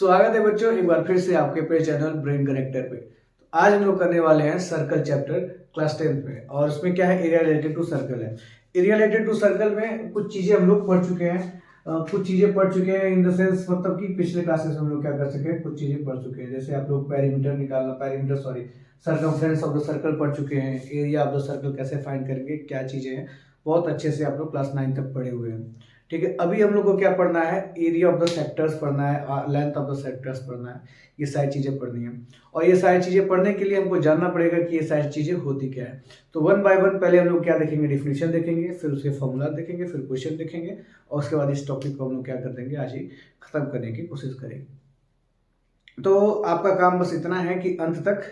स्वागत है बच्चों, एक बार फिर से आपके अपने चैनल ब्रेन कनेक्टर पे। तो आज हम लोग करने वाले हैं सर्कल चैप्टर क्लास 10th में, और उसमें क्या है, एरिया रिलेटेड टू सर्कल है। एरिया रिलेटेड टू सर्कल में कुछ चीजें हम लोग पढ़ चुके हैं, कुछ चीजें पढ़ चुके हैं इन द सेंस, मतलब कि पिछले क्लासेस में हम लोग क्या कर सके, कुछ चीजें पढ़ चुके हैं। जैसे आप लोग perimeter sorry circumference of the circle पढ़ चुके हैं, एरिया ऑफ द सर्कल कैसे फाइंड करेंगे, क्या चीजें हैं, बहुत अच्छे से आप लोग क्लास 9 तक पढ़े हुए हैं। ठीक है, अभी हम लोग को क्या पढ़ना है, एरिया ऑफ द सेक्टर्स पढ़ना है, लेंथ ऑफ द सेक्टर्स पढ़ना है, ये सारी चीजें पढ़नी है। और ये सारी चीजें पढ़ने के लिए हमको जानना पड़ेगा कि ये सारी चीजें होती क्या है। तो वन बाय वन पहले हम लोग क्या देखेंगे, डिफिनेशन देखेंगे, फिर उसके फॉर्मूला देखेंगे, फिर क्वेश्चन देखेंगे, और उसके बाद इस टॉपिक को हम लोग क्या कर देंगे, आज ही खत्म करने की कोशिश करेंगे। तो आपका काम बस इतना है कि अंत तक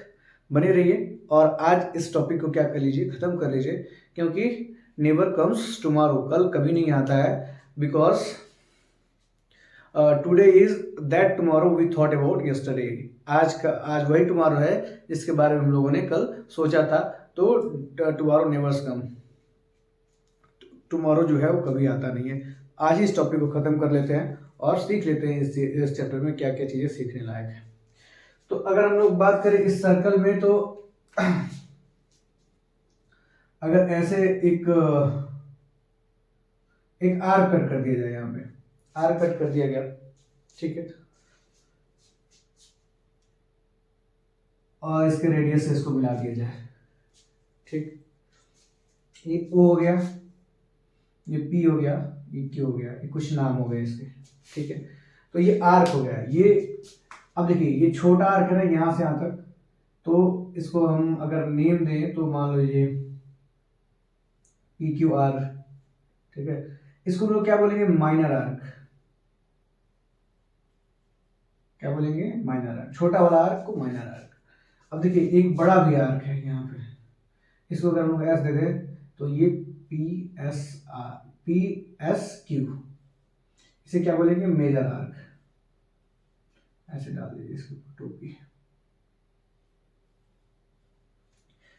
बने रहिए और आज इस टॉपिक को क्या कर लीजिए, खत्म कर लीजिए, क्योंकि नेवर कम्स टुमारो, कल कभी नहीं आता है। Because today is that tomorrow we thought about yesterday, आज वही टुमारो है जिसके बारे में हम लोगों ने कल सोचा था। तो टुमारो नेवर्स कम, टुमारो जो है वो कभी आता नहीं है। आज ही इस टॉपिक को खत्म कर लेते हैं और सीख लेते हैं इस चैप्टर में क्या क्या चीजें सीखने लायक है। तो अगर हम लोग बात करें इस सर्कल में, तो अगर ऐसे एक आर कट कर दिया जाए, यहाँ पे आर कट कर दिया गया, ठीक है, और इसके रेडियस से इसको मिला दिया जाए, ठीक, ये ओ हो गया, ये पी हो गया, ये क्यू हो गया, ये कुछ नाम हो गए इसके, ठीक है। तो ये आर्क हो गया ये। अब देखिए ये छोटा आर्क है ना, यहाँ से यहाँ तक, तो इसको हम अगर नेम दें तो मान लीजिए पी क्यू आर, ठीक है। इसको हम लोग क्या बोलेंगे, माइनर आर्क, क्या बोलेंगे, माइनर आर्क, छोटा वाला आर्क को माइनर आर्क। अब देखिए एक बड़ा भी आर्क है यहाँ पे, इसको अगर हम लोग एस दे दें तो ये पी एस क्यू, इसे क्या बोलेंगे, मेजर आर्क। ऐसे डाल दीजिए इसको टोपी,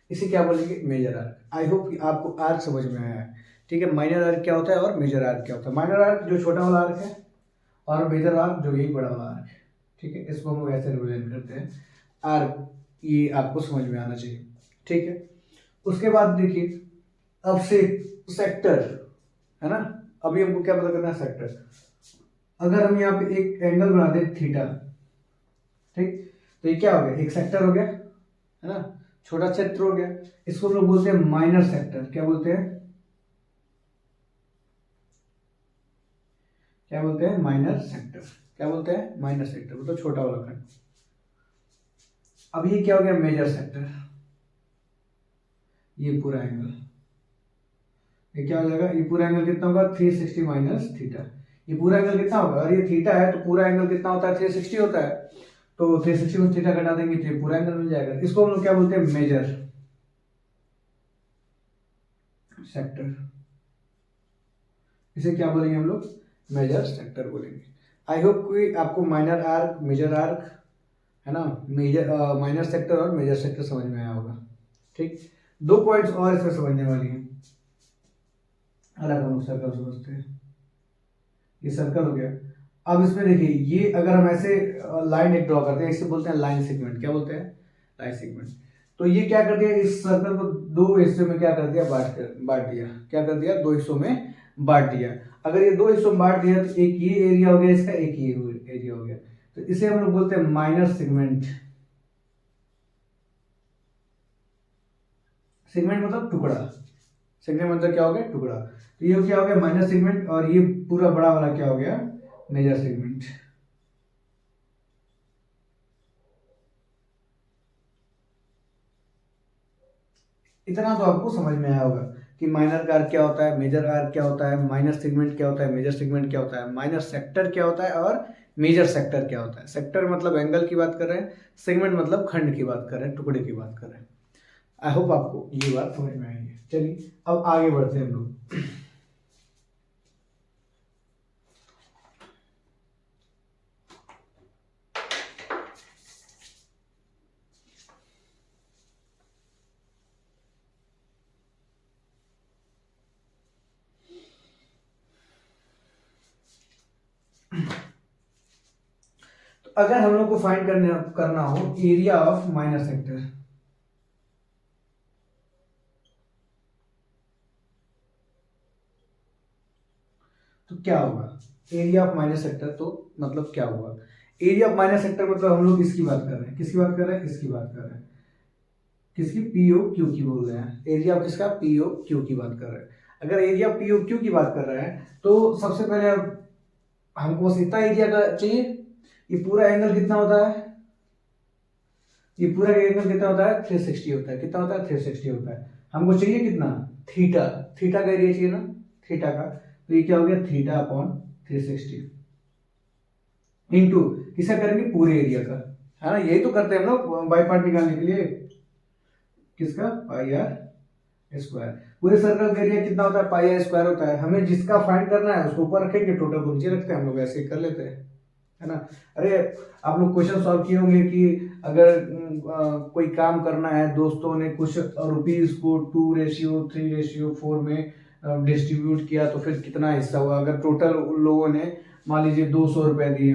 इसे क्या बोलेंगे, मेजर आर्क। आई होप कि आपको आर्क समझ में आया है, ठीक है। माइनर आर्क क्या होता है और मेजर आर्क क्या होता है। माइनर आर्क जो छोटा वाला आर्क है, और मेजर आर्क जो यही बड़ा वाला आर्क है, ठीक है। इसको हम लोग ऐसे रिप्रेजेंट करते हैं आर्क, ये आपको समझ में आना चाहिए, ठीक है। उसके बाद देखिए अब से सेक्टर है ना, अभी हमको क्या पता करना है, सेक्टर। अगर हम यहाँ पे एक एंगल बना दें थीटा, ठीक, तो ये क्या हो गया, एक सेक्टर हो गया, है ना, छोटा क्षेत्र हो गया। इसको हम लोग बोलते हैं माइनर सेक्टर। क्या बोलते हैं, क्या बोलते हैं, माइनर सेक्टर। क्या बोलते हैं, माइनर सेक्टर, मतलब छोटा वाला खंड। अब ये क्या हो गया, मेजर सेक्टर। ये पूरा एंगल, ये क्या हो जाएगा, ये पूरा एंगल कितना होगा, 360 माइनस थीटा। ये पूरा एंगल कितना होगा, और ये थीटा है तो पूरा एंगल कितना होता है, 360 होता है। तो 360 में थीटा घटा देंगे तो ये पूरा एंगल मिल जाएगा। इसको हम लोग क्या बोलते हैं, मेजर सेक्टर। इसे क्या बोलेंगे हम लोग, मेजर सेक्टर बोलेंगे। आई होप कि आपको माइनर आर्क, मेजर आर्क, है ना, मेजर माइनर सेक्टर और मेजर सेक्टर समझ में आया होगा, ठीक। दो पॉइंट्स और इसमें समझने वाली हैं। अलग हम लोग सर्कल समझते हैं, ये सर्कल हो गया। अब इसमें देखिए ये अगर हम ऐसे लाइन एक ड्रॉ करते हैं, इसे बोलते हैं लाइन सेगमेंट। क्या बोलते हैं, लाइन सेगमेंट। तो ये क्या कर दिया, इस सर्कल को दो हिस्सों में क्या कर दिया, बांट दिया। क्या कर दिया, दो हिस्सों में बांट दिया। अगर ये दो हिस्सों में बांट दिया तो एक ये एरिया हो गया इसका, एक ये एरिया हो गया। तो इसे हम लोग बोलते हैं माइनर सेगमेंट। सेगमेंट मतलब टुकड़ा, सेगमेंट मतलब क्या हो गया, टुकड़ा। तो ये क्या हो गया, माइनर सेगमेंट, और ये पूरा बड़ा वाला क्या हो गया, मेजर सेगमेंट। इतना तो आपको समझ में आया होगा कि माइनर आर्क क्या होता है, मेजर आर्क क्या होता है, माइनर सेगमेंट क्या होता है, मेजर सेगमेंट क्या होता है, माइनर सेक्टर क्या होता है, और मेजर सेक्टर क्या होता है। सेक्टर मतलब एंगल की बात कर रहे हैं, सेगमेंट मतलब खंड की बात कर रहे हैं, टुकड़े की बात कर रहे हैं। आई होप आपको ये बात समझ में आई है। चलिए अब आगे बढ़ते हैं हम लोग। अगर हम लोग को फाइंड करना हो एरिया ऑफ माइनर सेक्टर, तो क्या होगा एरिया ऑफ माइनर सेक्टर, तो मतलब क्या होगा एरिया ऑफ माइनर सेक्टर, मतलब हम लोग इसकी बात कर रहे हैं, किसकी बात कर रहे हैं, इसकी बात कर रहे हैं, किसकी, पीओ क्यू की बोल रहे हैं, एरिया ऑफ किसका, पीओ क्यू की बात कर रहे हैं। अगर एरिया पीओ क्यू की बात कर रहे हैं तो सबसे पहले हमको बस इतना एरिया का चाहिए। ये पूरा एंगल कितना होता है, ये पूरा एंगल कितना होता है, 360 होता है। कितना होता है, 360 होता है। हमको चाहिए कितना, थीटा, थीटा का एरिया चाहिए ना, थीटा का। तो ये क्या हो गया, थीटा अपॉन 360 इंटू किसका करेंगे, पूरे एरिया का, है ना। यही तो करते हैं हम लोग बाई पार्ट निकालने के लिए, किसका, पाई आर स्क्वायर। पूरे सर्कल का एरिया कितना होता है, पाई आर स्क्वायर होता है। हमें जिसका फाइंड करना है उसको ऊपर रखेंगे, टोटल को नीचे रखते हैं, हम लोग ऐसे ही कर लेते हैं, है ना। अरे आप लोग क्वेश्चन सॉल्व किए होंगे कि अगर कोई काम करना है, दोस्तों ने कुछ रुपीज को 2:3:4 में डिस्ट्रीब्यूट किया, तो फिर कितना हिस्सा हुआ। अगर टोटल लोगों ने मान लीजिए 200 रुपए दिए,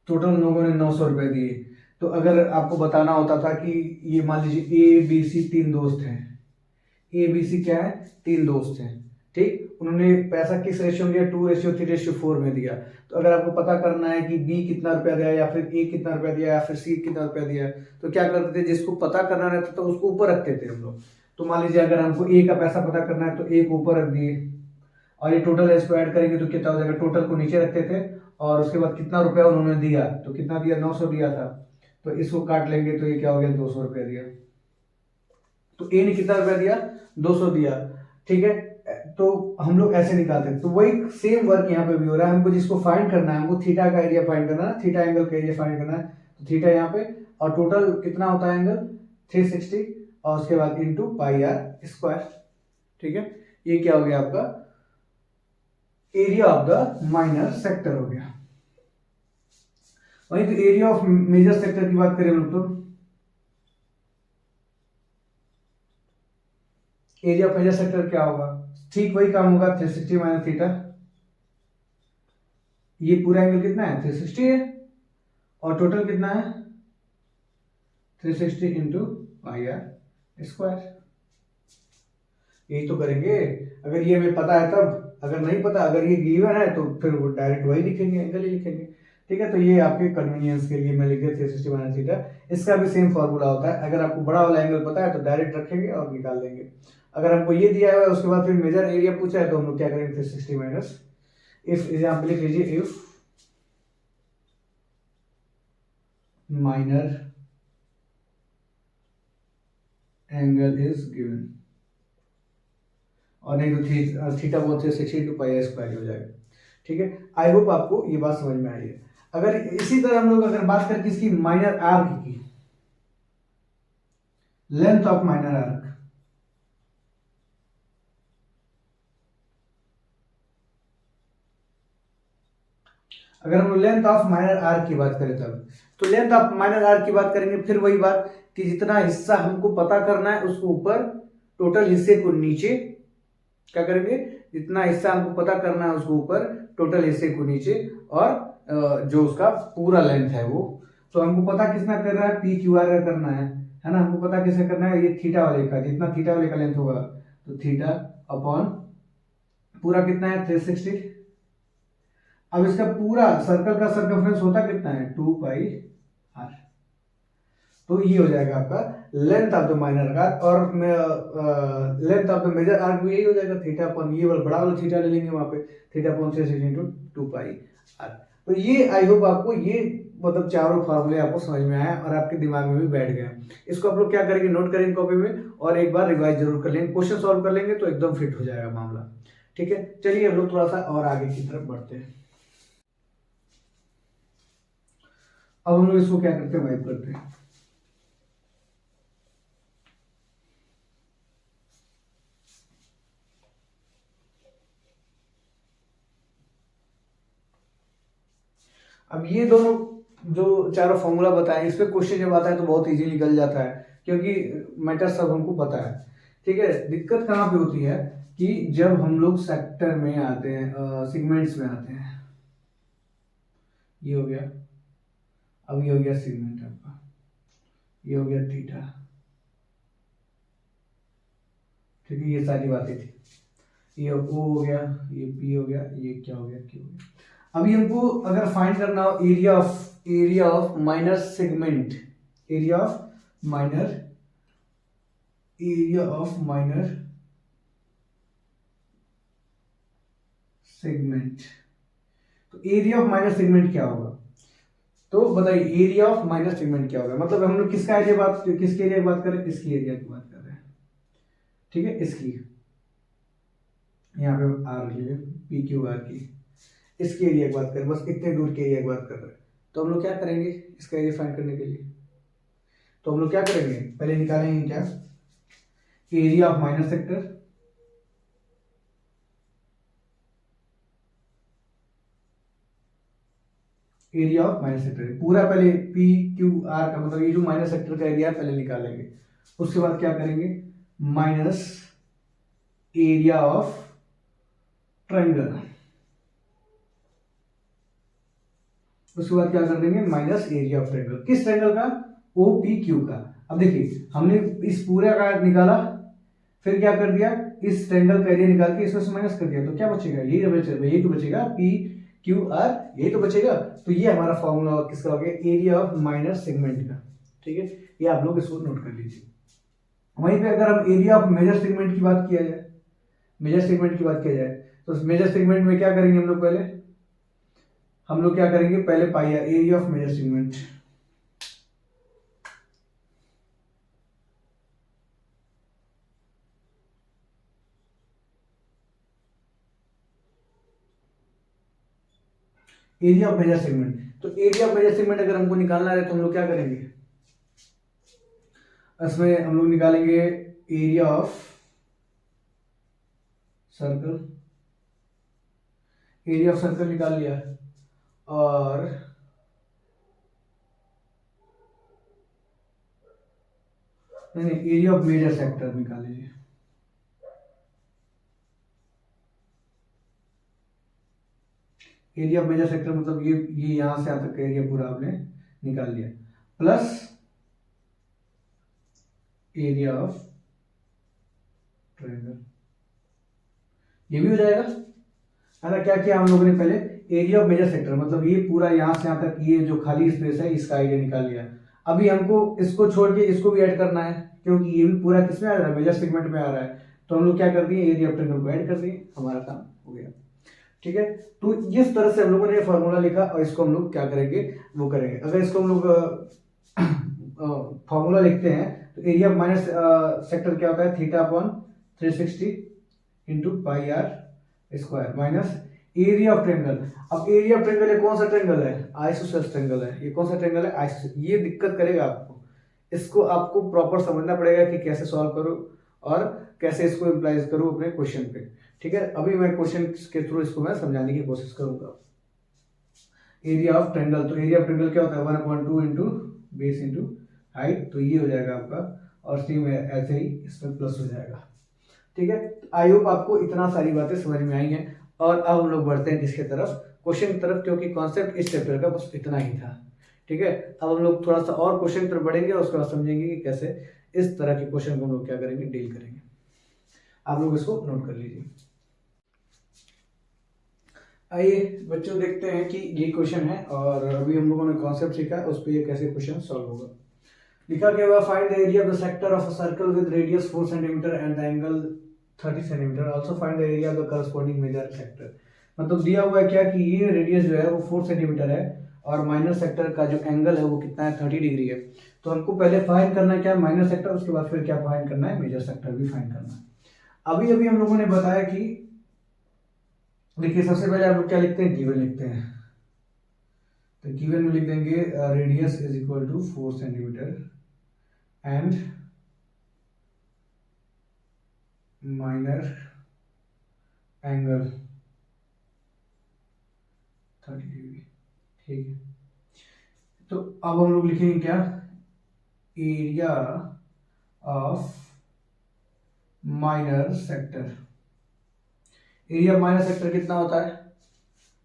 टोटल लोगों ने 900 रुपए दिए, तो अगर आपको बताना होता था कि ये मान लीजिए ए बी सी 3 दोस्त हैं, ए बी सी क्या है, 3 दोस्त हैं, ठीक। उन्होंने पैसा किस रेशियो में दिया, 2:3:4 में दिया। तो अगर आपको पता करना है कि बी कितना रुपया दिया, या फिर ए कितना रुपया दिया, या फिर सी कितना रुपया दिया, तो क्या करते थे, जिसको पता करना रहता था उसको ऊपर रखते थे हम लोग। तो मान लीजिए अगर हमको ए का पैसा पता करना है तो ए को ऊपर रख दिए, और ये टोटल इसको ऐड करेंगे तो कितना हो जाएगा, टोटल को नीचे रखते थे, और उसके बाद कितना रुपया उन्होंने दिया, तो कितना दिया, 900 दिया था, तो इसको काट लेंगे तो ये क्या हो गया, 200 रुपया दिया। तो ए ने कितना रुपया दिया, 200 दिया, ठीक है। तो हम लोग ऐसे निकालते हैं। तो वही सेम वर्क यहाँ पे भी हो रहा है। हमको जिसको फाइंड करना है, हमको थीटा का एरिया फाइंड करना है, थीटा एंगल का एरिया फाइंड करना है, तो थीटा यहाँ पे, और टोटल कितना होता है एंगल 360, और उसके बाद इंटू पाई आर स्क्वायर, ठीक है। ये क्या हो गया आपका area of the minor sector हो गया। वहीं तो एरिया ऑफ मेजर सेक्टर की बात करें हम लोग, तो एरिया ऑफ मेजर सेक्टर क्या होगा, ठीक वही काम होगा, 360 माइनस थीटा। ये पूरा एंगल कितना है, 360 है, और टोटल कितना है, 360 इंटू पाई आर स्क्वायर। यही तो करेंगे। अगर ये हमें पता है तब, अगर नहीं पता, अगर ये गिवन है तो फिर वो डायरेक्ट वही लिखेंगे, एंगल ही लिखेंगे, ठीक है। तो ये आपके कन्वीनियंस के लिए मैं लिख दिया 360 माइनस थीटा। इसका भी सेम फॉर्मूला होता है। अगर आपको बड़ा वाला एंगल पता है तो डायरेक्ट रखेंगे और निकाल देंगे। अगर हमको ये दिया हुआ है उसके बाद फिर मेजर एरिया पूछा है तो हम लोग क्या करेंगे, 360 माइनस, इफ एग्जाम्पल लिख लीजिए, if minor angle is given, और नहीं तो थीटा वो 360 इंटू पाई आर स्क्वायर हो जाएगा, ठीक है। आई होप आपको ये बात समझ में आई है। अगर इसी तरह हम लोग अगर बात करें किसकी, माइनर आर्क की, लेंथ ऑफ माइनर आर्क, अगर हम लेंथ ऑफ माइनर आर्क की बात करें तब, तो लेंथ ऑफ माइनर आर्क की बात करेंगे, फिर वही बात कि जितना हिस्सा हमको पता करना है उसको ऊपर, टोटल हिस्से को नीचे, क्या करेंगे, जितना हिस्सा हमको पता करना है उसको ऊपर, टोटल हिस्से को नीचे, और जो उसका पूरा लेंथ है वो, तो हमको पता किसना कर रहा है, पी क्यू आर का करना है ना। हमको पता किसका करना है, ये थीटा वाले का, जितना थीटा वाले का लेंथ होगा, तो थीटा अपॉन पूरा कितना है, 360। अब इसका पूरा सर्कल का सर्कमफ्रेंस होता कितना है, 2 पाई आर। तो ये हो जाएगा आपका length of the minor arc, और length of the major arc भी यही हो जाएगा, थीटा अपॉन ये वाला बड़ा वाला थीटा ले लेंगे वहां पे, theta upon 360 into 2 pi R. तो ये आई होप आपको ये मतलब चारों फॉर्मूले आपको समझ में आया और आपके दिमाग में भी बैठ गए। इसको आप लोग क्या करेंगे, नोट करेंगे कॉपी में, और एक बार रिवाइज जरूर कर लेंगे, क्वेश्चन सॉल्व कर लेंगे तो एकदम फिट हो जाएगा मामला, ठीक है। चलिए हम लोग थोड़ा सा और आगे की तरफ बढ़ते हैं। अब हम लोग इसको क्या करते हैं, वाइप करते हैं। अब ये दोनों जो चारों फॉर्मूला बताए, इस पे क्वेश्चन जब आता है तो बहुत इजी निकल जाता है, क्योंकि मैटर सब हमको पता है, ठीक है। दिक्कत कहाँ पे होती है कि जब हम लोग सेक्टर में आते हैं, सेगमेंट्स में आते हैं, ये हो गया, अब ये हो गया सेगमेंट आपका, ये हो गया थीटा, ठीक है, ये सारी बातें थी। ये O हो गया, ये P हो गया, ये क्या हो गया, Q हो गया। अभी हमको अगर फाइंड करना हो area of minor segment, area of minor segment, तो एरिया ऑफ माइनर सेगमेंट क्या होगा? तो बताइए एरिया ऑफ माइनर सेगमेंट क्या होगा? मतलब हम लोग किसका एरिया किसके एरिया की बात कर रहे हैं? इसकी एरिया की बात कर रहे हैं, ठीक है, इसकी, यहाँ पे आर लिए पी क्यू आर की, इसके एरिया की बात करें, बस इतने दूर के एरिया की बात कर रहे हैं। तो हम लोग क्या करेंगे इसका एरिया फाइंड करने के लिए? तो हम लोग क्या करेंगे, पहले निकालेंगे क्या, area of minor sector, area of minor sector पूरा पहले पी क्यू आर का मतलब ये जो माइनर सेक्टर का एरिया पहले निकालेंगे। उसके बाद क्या करेंगे, माइनस एरिया ऑफ ट्रायंगल, उसके बाद क्या कर देंगे, माइनस एरिया ऑफ ट्रायंगल, किस ट्रायंगल का, ओ पी क्यू का। अब देखिए हमने इस पूरे का निकाला, फिर क्या कर दिया, इस ट्रायंगल का एरिया निकाल के इसमें से माइनस कर दिया, तो क्या बचेगा, यही तो बचेगा पी क्यू आर, यही तो बचेगा। तो ये हमारा फॉर्मूला किसका हो गया, एरिया ऑफ माइनर सेगमेंट का, ठीक है, ये आप लोग इसको नोट कर लीजिए। वहीं पे अगर हम एरिया ऑफ मेजर सेगमेंट की बात किया जाए, मेजर सेगमेंट की बात किया जाए, तो मेजर सेगमेंट में क्या करेंगे हम लोग क्या करेंगे पहले pi R, area of major segment, area of major segment. तो एरिया ऑफ मेजर सेगमेंट अगर हमको निकालना है तो हम लोग क्या करेंगे, इसमें हम लोग निकालेंगे area of circle, area of circle निकाल लिया, और नहीं एरिया ऑफ मेजर सेक्टर निकाल लीजिए, एरिया ऑफ मेजर सेक्टर मतलब ये यहां से आता का एरिया पूरा आपने निकाल लिया, प्लस एरिया ऑफ ट्रायंगल, ये भी हो जाएगा, है ना। क्या किया हम लोगों ने पहले, एरिया ऑफ मेजर सेक्टर मतलब ये पूरा यहां से यहां तक ये जो खाली स्पेस है इसका एरिया निकाल लिया। अभी हमको इसको छोड़ के इसको भी ऐड करना है, क्योंकि ये भी पूरा किसमें आ रहा है, मेजर सेगमेंट में आ रहा है। तो हम लोग क्या कर दिए, एरिया ऑफ ट्रायंगल को ऐड कर दिए, हमारा काम हो गया, ठीक है। तो इस तरह से हम लोगों ने फॉर्मूला लिखा, और इसको हम लोग क्या करेंगे, वो करेंगे। अगर इसको हम लोग फॉर्मूला लिखते हैं तो एरिया ऑफ माइनस सेक्टर क्या होता है, theta upon 360 into pi R square minus area of triangle. अब एरिया ऑफ ट्रायंगल ये कौन सा ट्रायंगल है, आइसोसेलेस ट्रायंगल है। ये कौन सा ट्रायंगल है, आइसोसेलेस। ये दिक्कत करेगा आपको, इसको आपको प्रॉपर समझना पड़ेगा कि कैसे सॉल्व करो और कैसे इसको इम्प्लाइज करो अपने क्वेश्चन पे, ठीक है। अभी मैं क्वेश्चन के थ्रू इसको मैं समझाने की कोशिश करूंगा। एरिया ऑफ ट्रायंगल, तो एरिया ऑफ ट्रायंगल क्या होता है, 1/2 इंटू बेस इंटू हाइट, तो ये हो जाएगा आपका, और सेम ऐसे ही इसमें प्लस हो जाएगा, ठीक है। आई होप आपको इतना सारी बातें समझ में आई हैं। और अब हम लोग बढ़ते हैं किसके तरफ, क्वेश्चन की तरफ, क्योंकि कॉन्सेप्ट इस चैप्टर का बस इतना ही था, ठीक है। अब हम लोग थोड़ा सा और क्वेश्चन की तरफ बढ़ेंगे और उसके बाद समझेंगे कि कैसे इस तरह के क्वेश्चन को हम लोग क्या करेंगे, डील करेंगे। आप लोग इसको नोट कर लीजिए। आइए बच्चों देखते हैं कि ये क्वेश्चन है, और अभी हम लोगों ने कॉन्सेप्ट सीखा है, उस पर ये कैसे क्वेश्चन सॉल्व होगा। लिखा क्या हुआ, find the area of the sector of a circle with radius 4 centimetre and the angle 30 centimetre, also find the area of the corresponding major sector. मतलब दिया हुआ है क्या कि ये रेडियस जो है वो 4 सेंटीमीटर है, और माइनर सेक्टर का जो एंगल है वो कितना है, 30 डिग्री है। तो हमको पहले फाइंड करना है क्या, माइनर सेक्टर, उसके बाद फिर क्या फाइंड करना है, मेजर सेक्टर भी फाइंड करना है। अभी अभी हम लोगों ने बताया कि देखिए सबसे पहले आप लोग क्या लिखते हैं, गिवन लिखते हैं। तो गिवन में लिख देंगे radius is equal to 4 centimetre and minor angle 30 degree, ठीक है। तो अब हम लोग लिखेंगे क्या, area of minor sector. Area of minor sector कितना होता है,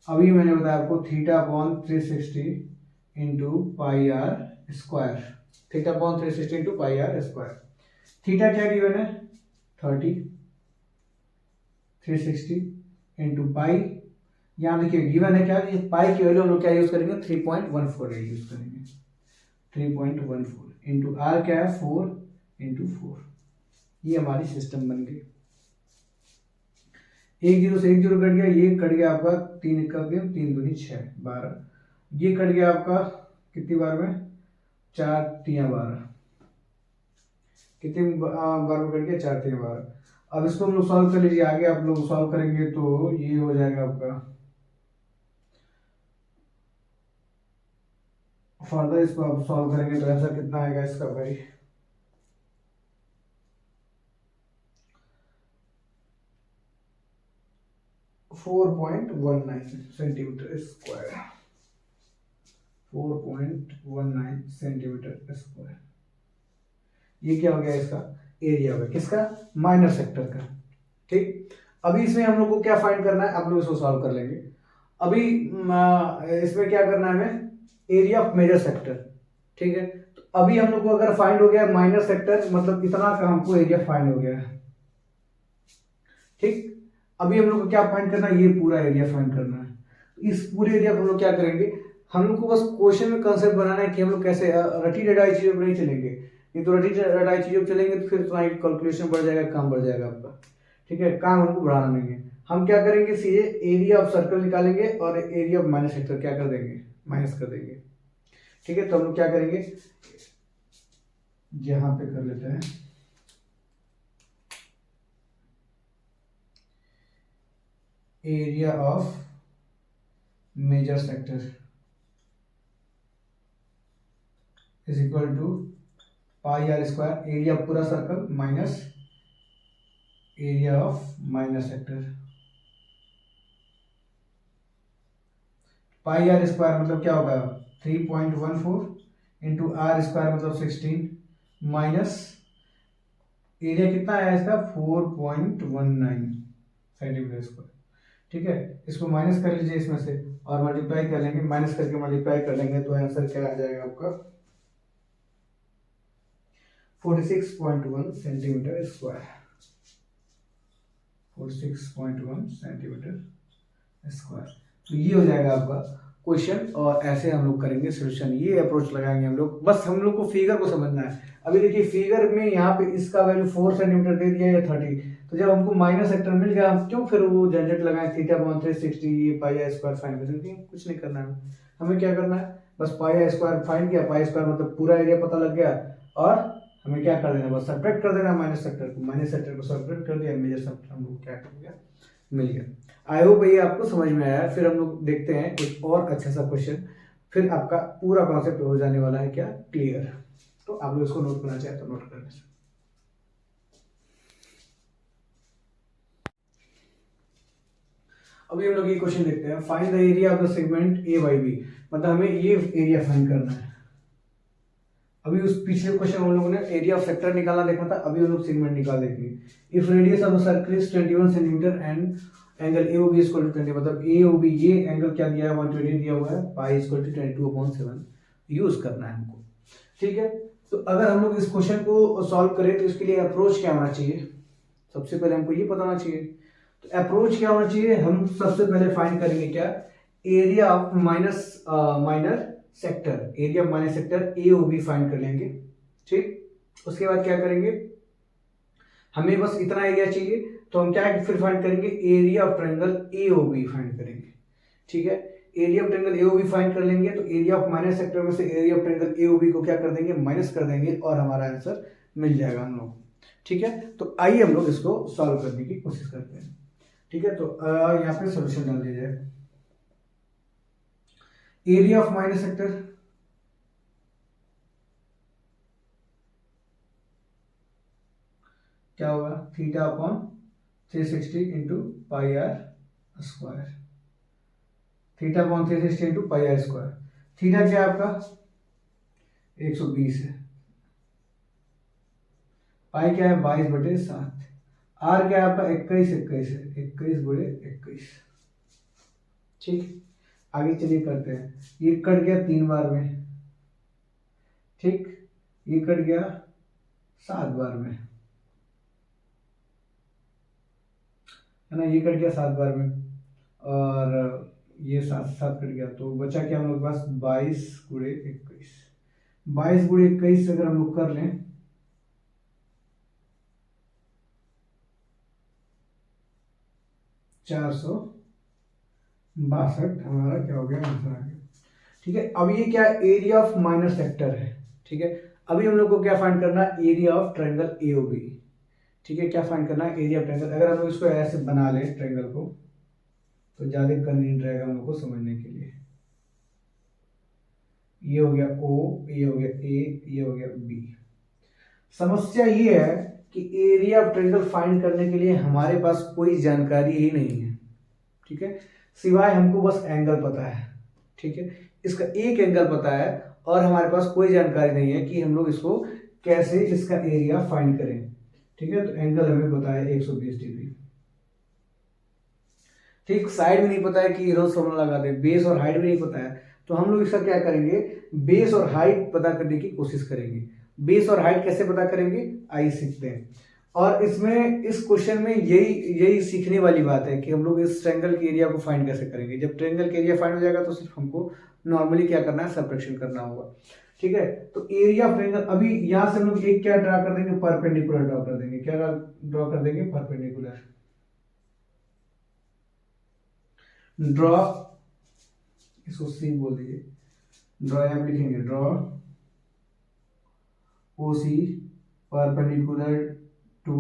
अभी मैंने बताया आपको theta upon 360 into pi R square, theta upon 360 into pi R square. Theta क्या गिवन है 30, 360 इंटू पाई, यहाँ देखिए गिवन है क्या, ये पाई की वैल्यू हम लोग क्या यूज करेंगे 3.14 यूज करेंगे, 3.14 इंटू आर क्या है 4 इंटू 4। ये हमारी सिस्टम बन गई। एक जीरो से एक जीरो कट गया, ये कट गया आपका 3 1 3 दूनी 6 12, ये कट गया आपका कितनी बार में 4 3 12, कितनी बार में कट गया 4 3 12। अब इसको हम लोग सॉल्व कर लीजिए, आगे आप लोग सॉल्व करेंगे तो ये हो जाएगा आपका, फर्दर इसको आप सॉल्व करेंगे तो ऐसा कितना आएगा इसका भाई 4.19 सेंटीमीटर स्क्वायर, 4.19 सेंटीमीटर स्क्वायर। ये क्या हो गया इसका एरिया हो गया, किसका माइनर सेक्टर का। ठीक, अभी इसमें हम लोग को क्या फाइंड करना है, आप लोग इसको सॉल्व कर लेंगे। अभी इसमें क्या करना है हमें, एरिया ऑफ मेजर सेक्टर। ठीक है, तो अभी हम लोग को अगर फाइंड हो गया माइनर सेक्टर, मतलब इतना का हमको एरिया फाइंड हो गया है। ठीक, अभी हम लोग को क्या फाइंड करना है, ये पूरा एरिया फाइंड करना है। इस पूरे एरिया को हम लोग क्या करेंगे, हम लोग को बस क्वेश्चन में कंसेप्ट बनाना है कि हम लोग कैसे रटी रटाई चीजों पर नहीं चलेंगे। ये तो रटी रटाई चीजों पर चलेंगे तो फिर तुम्हारी कैलकुलेशन बढ़ जाएगा, काम बढ़ जाएगा आपका। ठीक है, काम हमको बढ़ाना नहीं है। हम क्या करेंगे, सीधे एरिया ऑफ सर्कल निकालेंगे और एरिया ऑफ माइनस सेक्टर क्या कर देंगे, माइनस कर देंगे। ठीक है, तो हम लोग क्या करेंगे, यहां पे कर लेते हैं area of major sector is equal to pi R square, area पूरा circle minus area of minor sector. Pi R square मतलब क्या होगा 3.14 इंटू आर स्क्वायर मतलब 16 माइनस एरिया कितना आया इसका 4.19 सेंटीमीटर स्क्वायर। ठीक है, इसको माइनस कर लीजिए इसमें से और मल्टीप्लाई कर लेंगे, माइनस करके मल्टीप्लाई कर लेंगे तो आंसर क्या आ जाएगा आपका 46.1 सेंटीमीटर स्क्वायर, 46.1 सेंटीमीटर स्क्वायर। तो ये हो जाएगा आपका क्वेश्चन, और ऐसे हम लोग करेंगे सोल्यूशन, ये अप्रोच लगाएंगे हम लोग। बस हम लोग को फिगर को समझना है। अभी देखिए फिगर में यहाँ पे इसका वैल्यू 4 सेंटीमीटर दे दिया या 30, तो जब हमको माइनस सेक्टर मिल गया हम क्यों फिर वो झंझट लगाए थीटा अपॉन 360 ये पाई आर स्क्वायर फाइंड करेंगे, कुछ नहीं करना है हमें। क्या करना है, बस पाई आर स्क्वायर फाइंड किया, पाई स्क्वायर मतलब पूरा एरिया पता लग गया, और हमें क्या कर देना, बस सब्ट्रैक्ट कर देना माइनस सेक्टर को, माइनस सेक्टर को सब्ट्रैक्ट कर दिया, मेजर सेक्टर हम लोग क्या कर गया मिल गया। आई होप ये आपको समझ में आया। फिर हम लोग देखते हैं एक और अच्छा सा क्वेश्चन, फिर आपका पूरा कॉन्सेप्ट हो जाने वाला है क्या क्लियर। तो आप लोग इसको नोट करना चाहे तो नोट कर लें। अभी हम लोग ये क्वेश्चन देखते हैं, find the area of the segment A by B, मतलब हमें ये एरिया फाइंड करना है। अभी उस पिछले क्वेश्चन हम लोगों ने एरिया ऑफ सेक्टर निकालना देखा था, अभी हम लोग सेगमेंट निकाल देंगे। If radius of the circle is 21 centimetre and angle AOB is equal to 20, मतलब AOB ये एंगल क्या दिया है 120 दिया हुआ है, pi is equal to 22/7 use करना है हमको। ठीक है, तो अगर हम लोग इस क्वेश्चन को सॉल्व करें तो इसके लिए अप्रोच क्या होना चाहिए, सबसे पहले हमको ये पता होना चाहिए। तो अप्रोच क्या होना चाहिए, हम सबसे पहले फाइंड करेंगे क्या area of minor sector, area of minor sector AOB find कर लेंगे। ठीक, उसके बाद क्या करेंगे, हमें बस इतना एरिया चाहिए तो हम क्या फिर फाइंड करेंगे area of triangle AOB find करेंगे। ठीक है, area of triangle AOB find कर लेंगे तो एरिया ऑफ माइनर सेक्टर में से एरिया ऑफ ट्रायंगल AOB को क्या कर देंगे माइनस कर देंगे और हमारा आंसर मिल जाएगा हम लोग। ठीक है, तो आइए हम लोग इसको सॉल्व करने की कोशिश करते हैं। ठीक है, तो यहाँ पे सोल्यूशन डाल दिया जाए। एरिया ऑफ माइनर सेक्टर क्या होगा theta upon 360 into pi R square, theta upon 360 into pi R square. Theta क्या है आपका 120 है, पाई क्या है 22/7, आर क्या है आपका 21 21 है, 21/21। ठीक, आगे चलिए करते हैं। ये कट गया 3 बार में, ठीक, ये कट गया 7 बार में, है ना, ये कट गया 7 बार में, और ये 7 7 कट गया, तो बचा क्या हम लोग के पास 22 गुणे 21। 22 गुणे 21 अगर हम लोग कर लें, चार सौ 62 हमारा क्या हो गया, आंसर आ गया। ठीक है, अब ये क्या एरिया ऑफ माइनर सेक्टर है। ठीक है, अभी हम लोग को क्या फाइंड करना है, एरिया ऑफ ट्रायंगल एओबी। ठीक है, क्या फाइंड करना है, एरिया ऑफ ट्रायंगल। अगर हम लोग इसको ऐसे बना लें ट्रायंगल को, तो ज्यादा कन्वीनियंट रहेगा हम लोग को समझने के लिए। ये हो गया ओ, ये हो गया ए, ये हो गया बी। समस्या ये है कि एरिया ऑफ ट्रायंगल फाइंड करने के लिए हमारे पास कोई जानकारी ही नहीं है। ठीक है, सिवाय हमको बस एंगल पता है। ठीक है, इसका एक एंगल पता है और हमारे पास कोई जानकारी नहीं है कि हम लोग इसको कैसे इसका एरिया फाइंड करें। ठीक है, तो एंगल हमें पता है 120 डिग्री। ठीक, साइड भी नहीं पता है कि रोज फॉर्मूला लगा दे, बेस और हाइट भी नहीं पता है, तो हम लोग इसका क्या करेंगे, बेस और हाइट पता करने की कोशिश करेंगे। बेस और हाइट कैसे पता करेंगे, आइए सीखते हैं। और इसमें इस क्वेश्चन में यही सीखने वाली बात है कि हम लोग इस ट्रायंगल के एरिया को फाइंड कैसे करेंगे। जब ट्रायंगल के एरिया फाइंड हो जाएगा तो सिर्फ हमको नॉर्मली क्या करना है, सब्ट्रैक्शन करना होगा। ठीक है, तो एरिया ऑफ ट्रायंगल, अभी यहाँ से हम लोग एक क्या ड्रा कर देंगे, परपेंडिकुलर ड्रॉ कर देंगे। क्या ड्रॉ कर देंगे, परपेंडिकुलर। ड्रॉ, इसको सी बोल दीजिए, ड्रॉ यहाँ पे लिखेंगे, draw O C perpendicular to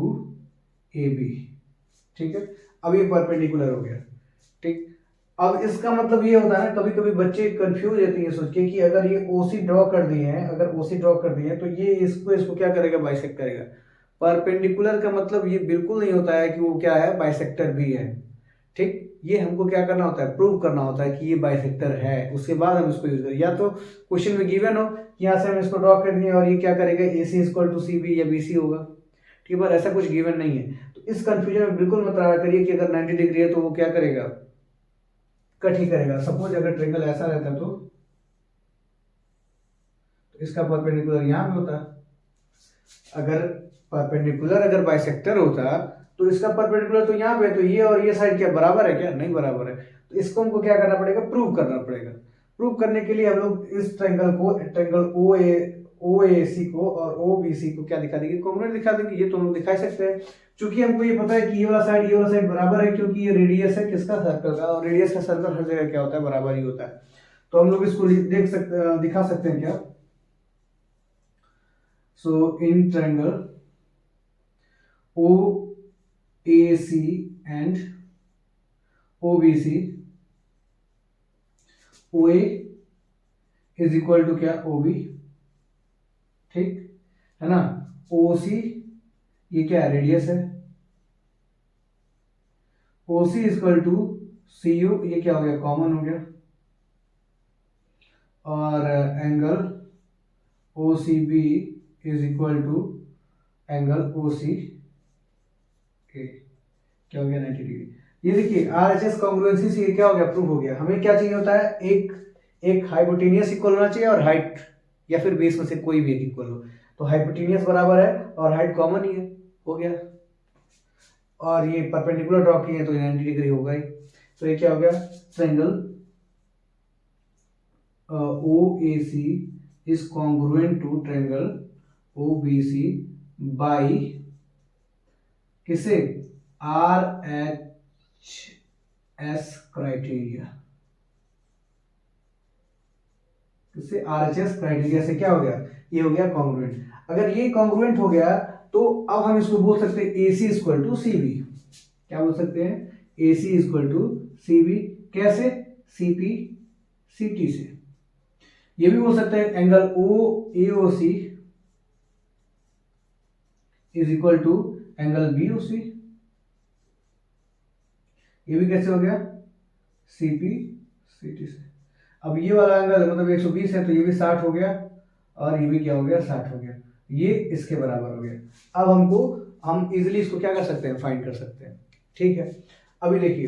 A B. ठीक है, अब ये परपेंडिकुलर हो गया। ठीक, अब इसका मतलब ये होता है ना, कभी कभी बच्चे कंफ्यूज रहते हैं सोच के कि अगर ये ओसी ड्रॉ कर दिए हैं, अगर ओसी ड्रॉ कर दिए हैं तो ये इसको क्या करेगा, बाइसेक्ट करेगा। परपेंडिकुलर का मतलब ये बिल्कुल नहीं होता है कि वो क्या है, बाइसेक्टर भी है। ठीक, ये हमको क्या करना होता है, प्रूव करना होता है कि ये बाइसेक्टर है, उसके बाद हम इसको यूज करें। या तो क्वेश्चन में गिवन हो, यहाँ से हम इसको ड्रॉ कर दिए और ये क्या करेगा, ए सी इक्वल टू सी बी या बी सी होगा। ठीक है, पर ऐसा कुछ गिवन नहीं है, तो इस कंफ्यूजन में बिल्कुल मत रहा करिए कि अगर 90 डिग्री है तो वो क्या करेगा, कट ही करेगा। सपोज अगर ट्रायंगल ऐसा रहता तो इसका परपेंडिकुलर यहाँ पे होता, अगर परपेंडिकुलर अगर बाइसेक्टर होता तो इसका परपेंडिकुलर तो यहाँ पे, तो ये और ये साइड क्या बराबर है, क्या नहीं बराबर है, तो इसको हमको क्या करना पड़ेगा, प्रूव करना पड़ेगा। प्रूव करने के लिए हम लोग इस ट्रायंगल को, ट्रायंगल ओ ए सी को और ओ बी सी को क्या दिखा देंगे, कॉन्ग्रुएंट दिखा देंगे। ये तो हम लोग दिखा सकते हैं, क्योंकि हमको ये पता है कि ये वाला साइड बराबर है, क्योंकि ये रेडियस है किसका, सर्कल का, और रेडियस का सर्कल हर जगह क्या होता है, बराबर ही होता है। तो हम लोग इसको देख सकते, दिखा सकते हैं क्या। So in triangle O A C and O B C, O A is equal to क्या, ओ बी। ठीक है ना, ओ सी ये क्या है, रेडियस है, O C equal to C U, ये क्या हो गया, कॉमन हो गया, और angle O C B is equal to angle O C A, क्या हो गया, 90 डिग्री। ये देखिए आरएचएस कॉन्ग्रुएंसी से ये क्या हो गया, प्रूव हो गया। हमें क्या चाहिए होता है, एक हाइपोटेनियस इक्वल होना चाहिए और हाइट या फिर बेस में से कोई भी एक इक्वल हो। तो हाइपोटेनियस बराबर है और हाइट कॉमन ही है, हो गया। और ये परपेंडिकुलर ड्रॉ किए तो 90 डिग्री होगा ही। तो ये क्या हो गया, triangle O A C is congruent to triangle O B C by किसे, आर एच एस क्राइटेरिया। किससे, आर एच एस क्राइटेरिया से क्या हो गया, ये हो गया कॉन्ग्रुएंट। अगर ये कॉन्ग्रुएंट हो गया तो अब हम इसको बोल सकते हैं ए सी इक्वल टू सी बी। क्या बोल सकते हैं, ए सी इक्वल टू सी बी। कैसे, सी पी सी टी से। ये भी बोल सकते हैं angle O A O C is equal to angle B O C. ये भी कैसे हो गया, सी पी सी टी से। अब ये वाला एंगल मतलब 120 है तो ये भी 60 हो गया, और ये भी क्या हो गया, 60 हो गया। ये इसके बराबर हो गया। अब हम इजीली इसको क्या कर सकते हैं, फाइंड कर सकते हैं। ठीक है, अभी देखिए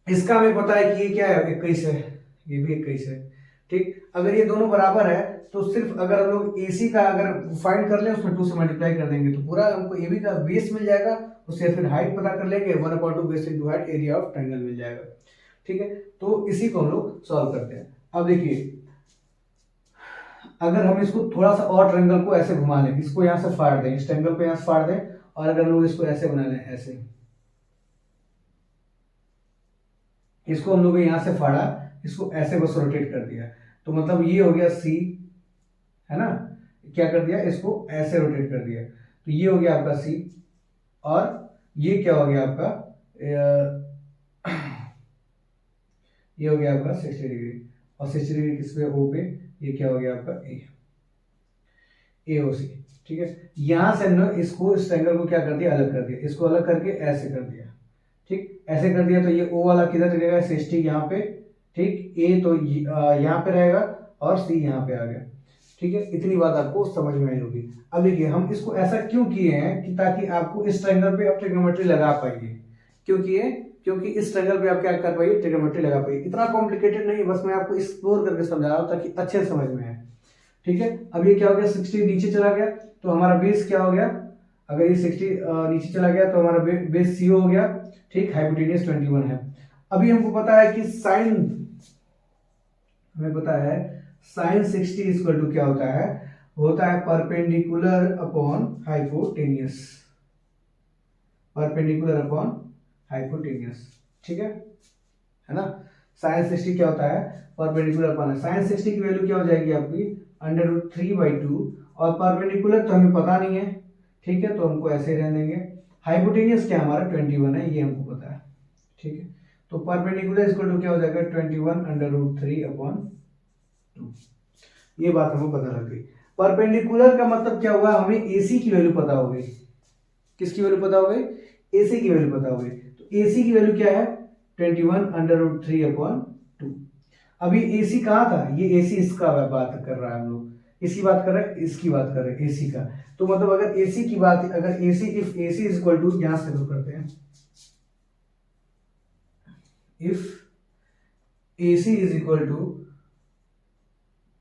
इसका हमें पता है कि ये क्या है, 21 है, ये भी 21 है। ठीक, अगर ये दोनों बराबर है तो सिर्फ अगर हम लोग AC का अगर फाइंड कर लें, उसमें 2 से मल्टीप्लाई कर देंगे तो पूरा हमको AB का बेस मिल जाएगा। उससे फिर हाइट पता कर लेंगे, 1/2 base into height area of triangle मिल जाएगा। ठीक है, तो इसी को हम लोग सॉल्व करते हैं। अब देखिए, अगर हम इसको थोड़ा सा और ट्रायंगल को ऐसे घुमा लें, इसको यहाँ से फाड़ दें, इस ट्रायंगल को यहाँ से फाड़ दें, और अगर हम लोग इसको ऐसे बना लें, ऐसे, इसको हम लोग यहाँ से फाड़ा, इसको ऐसे बस रोटेट कर दिया, तो मतलब ये हो गया C, है ना। क्या कर दिया, इसको ऐसे रोटेट कर दिया, तो ये हो गया आपका C, और ये क्या हो गया आपका, ये हो गया आपका 60 डिग्री, और 60 डिग्री किस पे, O पे, ये क्या हो गया आपका AOC। ठीक है, यहां से हमने इसको, इस ट्रायंगल को क्या कर दिया, अलग कर दिया, इसको अलग करके ऐसे कर दिया। ठीक, ऐसे कर दिया तो ये O वाला किधर रहेगा, 60 यहाँ पे। ठीक, A तो यहाँ पे रहेगा और C यहाँ पे आ गया। ठीक है, इतनी बात आपको समझ में आई होगी। अब देखिए, हम इसको ऐसा क्यों किए हैं कि ताकि आपको इस ट्रायंगल पे आप ट्रिग्नोमेट्री लगा पाइए। क्यों किए, क्योंकि इस ट्रायंगल पे आप क्या कर पाइए, ट्रिग्नोमेट्री लगा पाइए। इतना कॉम्प्लिकेटेड नहीं है, बस मैं आपको एक्सप्लोर करके समझा रहा हूँ ताकि अच्छे समझ में आए। ठीक है, अब ये क्या हो गया, 60 नीचे चला गया तो हमारा बेस क्या हो गया, अगर ये 60 नीचे चला गया तो हमारा बेस CO हो गया। ठीक, हाइपोटेन्यूज 21 है। अभी हमको पता है कि साइन, हमें पता है साइन 60 इक्वल टू क्या होता है perpendicular upon hypotenuse, perpendicular upon hypotenuse. ठीक है ना। साइन 60 क्या होता है, परपेंडिकुलर अपॉन, साइन 60 की वैल्यू क्या हो जाएगी आपकी, √3/2, और परपेंडिकुलर तो हमें पता नहीं है। ठीक है, तो हमको ऐसे रहने देंगे। हाइपोटेन्यूज क्या हमारा 21 है, ये हमको पता है। ठीक है, तो परपेंडिकुलर इक्वल टू क्या हो जाएगा, 21√3/2। ये बात हमें पता लग गई। परपेंडिकुलर का मतलब क्या हुआ, हमें AC की वैल्यू पता हो गई। किसकी वैल्यू पता हो गई, AC की वैल्यू पता हो गई। तो AC की वैल्यू क्या है, 21√3/2। अभी AC कहाँ था, ये AC इसका बात कर रहा है, हम लोग इसकी बात कर रहे हैं, इसकी बात कर रहे हैं AC का। तो मतलब अगर AC की बात, अगर AC, if AC is equal to, यहां से शुरू करते हैं, if AC is equal to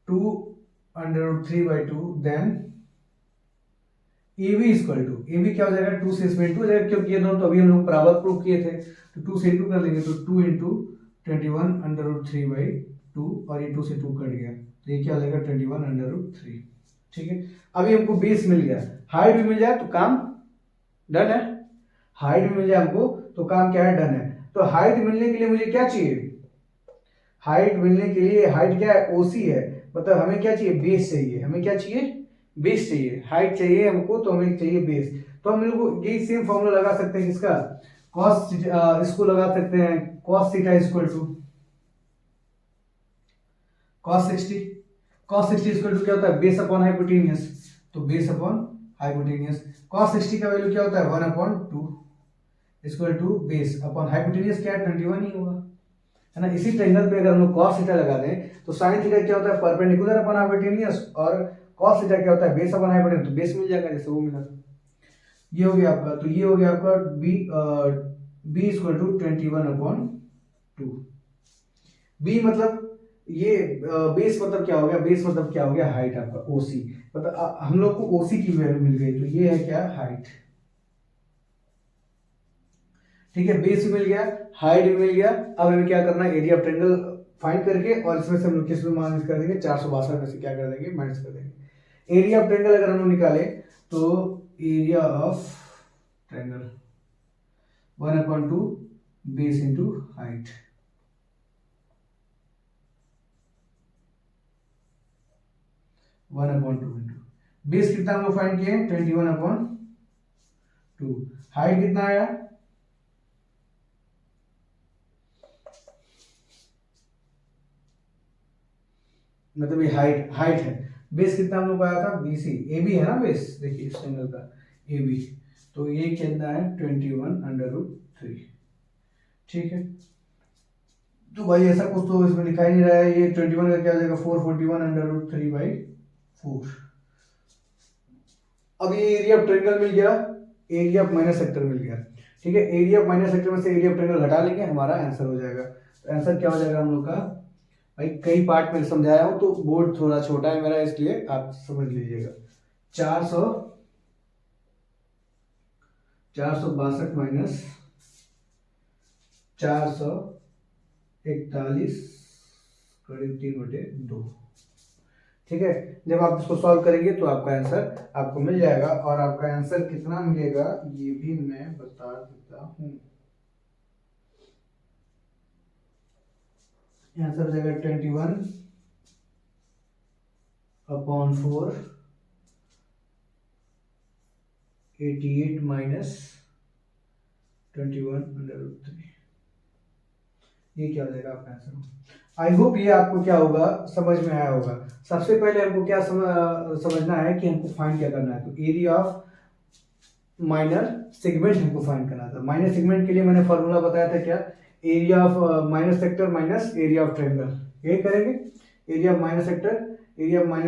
2√3/2, then AB equal to, AB क्या हो जाएगा, 2 से इसमें इंटू हो जाएगा, क्योंकि ये दोनों तो अभी हम लोग बराबर प्रूव किए थे, तो 2 से इंटू कर लेंगे, तो 2 इंटू 21√3/2, और ये 2 से 2 कट गया, तो ये क्या हो जाएगा 21√3। ठीक है, अभी हमको बेस मिल गया, हाइट भी मिल जाए तो काम डन है। हाइट भी मिल जाए हमको तो काम क्या है, डन है। तो हाइट मिलने के लिए मुझे क्या चाहिए, हाइट मिलने के लिए, हाइट क्या है, OC है, मतलब हमें क्या चाहिए, बेस चाहिए। हमें क्या चाहिए, बेस चाहिए। हाइट चाहिए हमको तो हमें चाहिए बेस। तो हम लोग यही सेम फॉर्मूला लगा सकते हैं, किसका, कॉस, इसको लगा सकते हैं, cos theta equal to cos 60। Cos 60 equal to क्या होता है, बेस अपॉन हाइपोटेन्यूज, तो बेस अपॉन हाइपोटेन्यूज। कॉस 60 का वैल्यू क्या होता है, 1/2 equal to base upon hypotenuse, क्या है 21 ही होगा, है ना। इसी ट्रायंगल पे अगर हम लोग कॉस थीटा लगा दें तो साइन थीटा क्या होता है, परपेंडिकुलर अपॉन हाइपोटेन्यूज, और कॉस थीटा क्या होता है, बेस अपॉन हाइपोटेन्यूज, तो बेस मिल जाएगा, जैसे वो मिला। ये हो गया आपका, तो ये हो गया आपका b इक्वल टू 21/2। b मतलब ये बेस मतलब क्या हो गया, बेस मतलब क्या हो गया, हाइट आपका OC, मतलब हम लोग को OC की वैल्यू मिल गई, तो ये है क्या, हाइट। ठीक है, बेस भी मिल गया, हाइट भी मिल गया। अब हमें क्या करना है, एरिया ऑफ ट्रायंगल फाइंड करके, और इसमें से हम लोग किस में माइनस कर देंगे, 462 में से क्या कर देंगे, माइनस कर देंगे। एरिया ऑफ ट्रायंगल अगर हम लोग निकाले तो area of triangle 1/2 base into height, 1/2 into base कितना हम लोग फाइंड किए, 21/2। हाइट कितना आया, मतलब ये हाइट है। बेस कितना हम लोग आया था, BC, AB है ना बेस, देखिए इस ट्रायंगल का AB, तो ये कितना है 21/3। ठीक है, तो भाई ऐसा कुछ तो इसमें दिखाई नहीं रहा है, ये 21 का क्या हो जाएगा, 441/3/4। अब ये एरिया ऑफ ट्रायंगल मिल गया, एरिया ऑफ माइनस सेक्टर मिल गया। ठीक है। एरिया ऑफ माइनर सेक्टर में से एरिया ऑफ ट्रायंगल घटा लेंगे, हमारा आंसर हो जाएगा। तो आंसर क्या हो जाएगा हम लोग का, भाई कई पार्ट में समझाया हूँ तो बोर्ड थोड़ा छोटा है मेरा, इसलिए आप समझ लीजिएगा। 462 माइनस 441 करीब 3/2। ठीक है। जब आप इसको सॉल्व करेंगे तो आपका आंसर आपको मिल जाएगा, और आपका आंसर कितना मिलेगा ये भी मैं बता देता हूँ। आंसर हो जाएगा 21/4 88 माइनस 21/3। ये क्या हो जाएगा आपका आंसर। आई होप ये आपको क्या होगा, समझ में आया होगा। सबसे पहले हमको क्या समझना है कि हमको फाइंड क्या करना है। तो एरिया ऑफ माइनर सेगमेंट हमको फाइंड करना था। माइनर सेगमेंट के लिए मैंने फॉर्मूला बताया था क्या, area of minor sector minus area of triangle. ये करेंगे, area of minor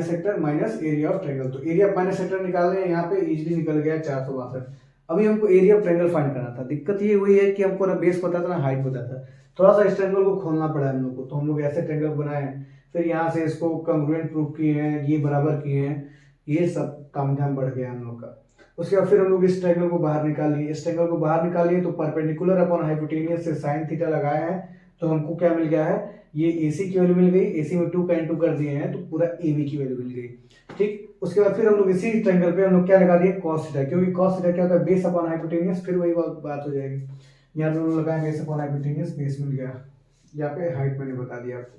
sector minus area of triangle. तो एरिया ऑफ माइनर सेक्टर निकाल रहे हैं, यहाँ पे इजीली निकल गया 462। अभी हमको एरिया ऑफ ट्रायंगल फाइंड करना था। दिक्कत ये हुई है कि हमको ना बेस पता था ना हाइट पता था, थोड़ा सा इस ट्रायंगल को खोलना पड़ा हम लोग को। तो हम लोग ऐसे ट्रायंगल बनाए हैं, फिर यहाँ से इसको कंग्रुएंट प्रूफ किए हैं, ये बराबर किए हैं, ये सब तामझाम बढ़ गया हम लोग का। उसके बाद फिर हम लोग इस ट्रायंगल को बाहर निकाल लिए। इस ट्रायंगल को बाहर निकाल लिए तो परपेंडिकुलर अपॉन हाइपोटेनियस से साइन थीटा लगाए हैं, तो हमको क्या मिल गया है, ये AC की वैल्यू मिल गई। AC में 2 का इंटू कर दिए हैं तो पूरा AB की वैल्यू मिल गई। ठीक। उसके बाद फिर हम लोग इसी ट्रायंगल पे हम लोग क्या लगा दिए, cos थीटा, क्योंकि cos थीटा क्या होता है, बेस अपॉन हाइपोटेनियस। फिर वही बात हो जाएगी, यहाँ पे हम लोग लगाएंगे बेस अपॉन हाइपोटेनियस, बेस मिल गया। यहाँ पे हाइट मैंने बता दिया आपको,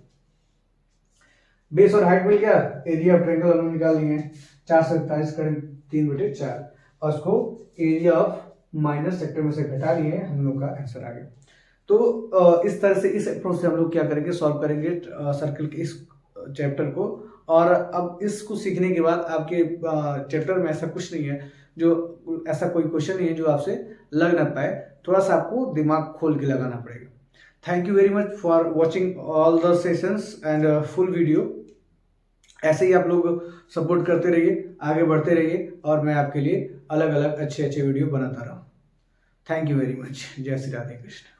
बेस और हाइट मिल गया। एरिया ऑफ ट्रायंगल हम लोग निकाल लिए 441 करीब 3/4, और उसको एरिया ऑफ माइनर सेक्टर में से घटा लिए, हम लोग का आंसर आ गया। तो इस तरह से, इस अप्रोच से हम लोग क्या करेंगे, सॉल्व करेंगे सर्कल के इस चैप्टर को। और अब इसको सीखने के बाद आपके चैप्टर में ऐसा कुछ नहीं है, जो ऐसा कोई क्वेश्चन नहीं है जो आपसे लग ना पाए। थोड़ा सा आपको दिमाग खोल के लगाना पड़ेगा। Thank you very much for watching all the sessions and full video. ऐसे ही आप लोग सपोर्ट करते रहिए, आगे बढ़ते रहिए, और मैं आपके लिए अलग अलग अच्छे अच्छे वीडियो बनाता रहूँ। Thank you very much. जय श्री राधे कृष्ण।